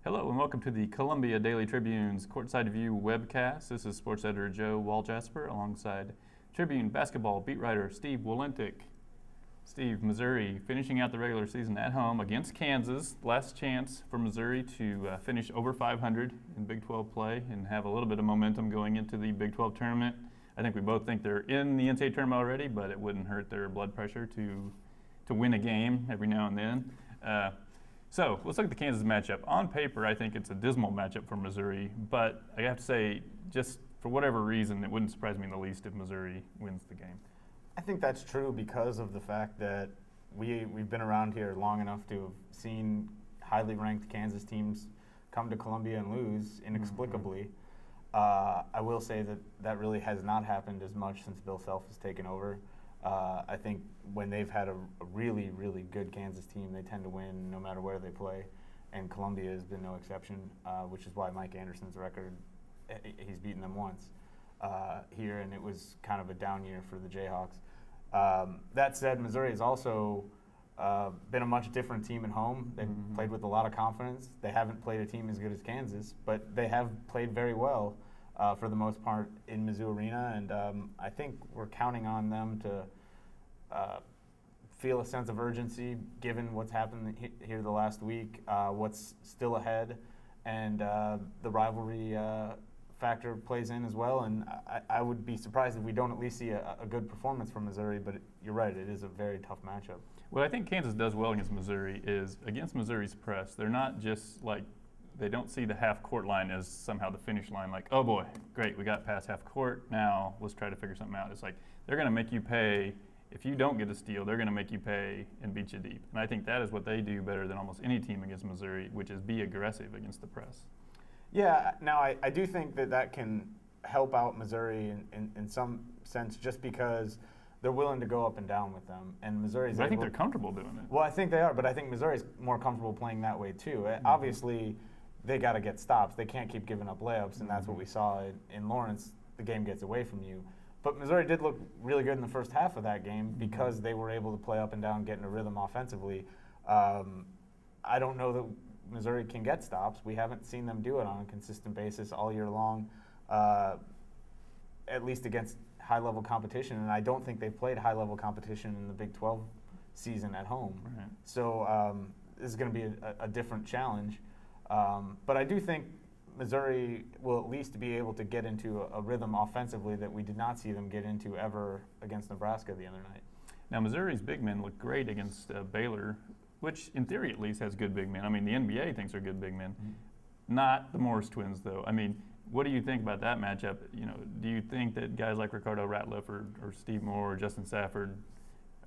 Hello and welcome to the Columbia Daily Tribune's Courtside View webcast. This is sports editor Joe Walljasper alongside Tribune basketball beat writer Steve Walentik. Steve, Missouri finishing out the regular season at home against Kansas. Last chance for Missouri to finish over 500 in Big 12 play and have a little bit of momentum going into the Big 12 tournament. I think we both think they're in the NCAA tournament already, but it wouldn't hurt their blood pressure to win a game every now and then. So let's look at the Kansas matchup. On paper, I think it's a dismal matchup for Missouri, but I have to say, just for whatever reason, it wouldn't surprise me in the least if Missouri wins the game. I think that's true because of the fact that we've been around here long enough to have seen highly ranked Kansas teams come to Columbia and lose inexplicably. I will say that that really has not happened as much since Bill Self has taken over. I think when they've had a really, really good Kansas team, they tend to win no matter where they play, and Columbia has been no exception, which is why Mike Anderson's record, he's beaten them once here, and it was kind of a down year for the Jayhawks. That said, Missouri has also been a much different team at home. They've played with a lot of confidence. They haven't played a team as good as Kansas, but they have played very well for the most part in Mizzou Arena, and I think we're counting on them to feel a sense of urgency given what's happened here the last week, what's still ahead, and the rivalry factor plays in as well. And I would be surprised if we don't at least see a good performance from Missouri, but you're right, it is a very tough matchup. What I think Kansas does well against Missouri is against Missouri's press, they're not just like, they don't see the half-court line as somehow the finish line, like, oh boy, great, we got past half-court, now let's try to figure something out. It's like, they're going to make you pay. If you don't get a steal, they're going to make you pay and beat you deep. And I think that is what they do better than almost any team against Missouri, which is be aggressive against the press. Yeah, now I do think that can help out Missouri in some sense just because they're willing to go up and down with them. And Missouri's I think they're comfortable doing it. Well, I think they are, but I think Missouri's more comfortable playing that way too. Obviously, they got to get stops. They can't keep giving up layups, and that's what we saw in Lawrence. The game gets away from you. But Missouri did look really good in the first half of that game because they were able to play up and down, get in a rhythm offensively. I don't know that Missouri can get stops. We haven't seen them do it on a consistent basis all year long, at least against high-level competition. And I don't think they've played high-level competition in the Big 12 season at home. Right. So this is going to be a different challenge. But I do think Missouri will at least be able to get into a rhythm offensively that we did not see them get into ever against Nebraska the other night. Now, Missouri's big men look great against Baylor, which in theory at least has good big men. I mean, the NBA thinks they're good big men. Not the Morris twins, though. I mean, what do you think about that matchup? You know, do you think that guys like Ricardo Ratliff or Steve Moore or Justin Safford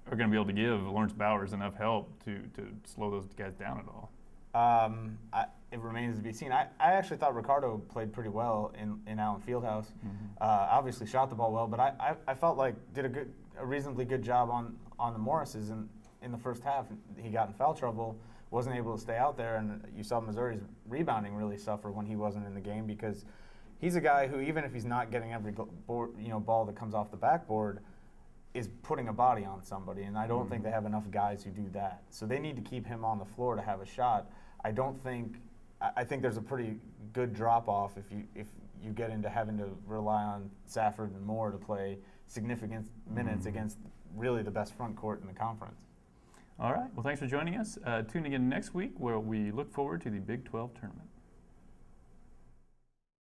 are going to be able to give Lawrence Bowers enough help to slow those guys down at all? It remains to be seen. I actually thought Ricardo played pretty well in Allen Fieldhouse. Obviously shot the ball well, but I felt like did a reasonably good job on the Morrises in the first half. He got in foul trouble, wasn't able to stay out there, and you saw Missouri's rebounding really suffer when he wasn't in the game because he's a guy who, even if he's not getting every ball that comes off the backboard, is putting a body on somebody, and I don't think they have enough guys who do that. So they need to keep him on the floor to have a shot. I think there's a pretty good drop-off if you get into having to rely on Safford and Moore to play significant minutes against really the best front court in the conference. All right. Well, thanks for joining us. Tune in next week where we look forward to the Big 12 tournament.